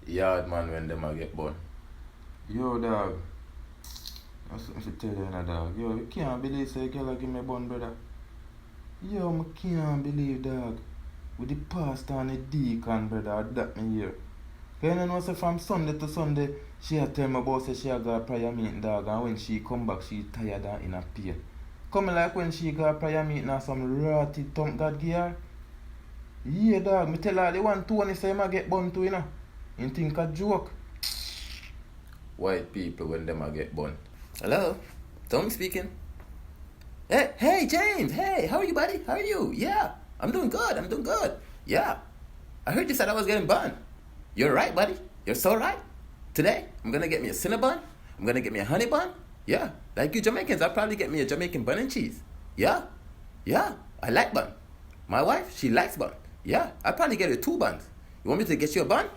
yard man when them a get born. Yo, dog. I something to tell you, dog. Yo, you can't believe say girl give me bun, brother. Yo, I can't believe, dog. With the pastor and the deacon, brother, that me here. You know, say from Sunday to Sunday, she a tell me about say she a go a prayer meeting, dog, and when she come back, she tired and in a pain. Come like when she go a prayer meeting and some rotty thump God give her. Yeah, dog, me tell her the one Tony say I get bun too, you know. You think a joke? White people when them a get born. Hello, Tom speaking. Hey, James. Hey, how are you, buddy? How are you? Yeah, I'm doing good. Yeah, I heard you said I was getting bun. You're right, buddy. You're so right. Today, I'm gonna get me a Cinnabon. I'm gonna get me a honey bun. Yeah, like you Jamaicans, I'll probably get me a Jamaican bun and cheese. Yeah, I like bun. My wife, she likes bun. Yeah, I'll probably get her 2 buns. You want me to get you a bun?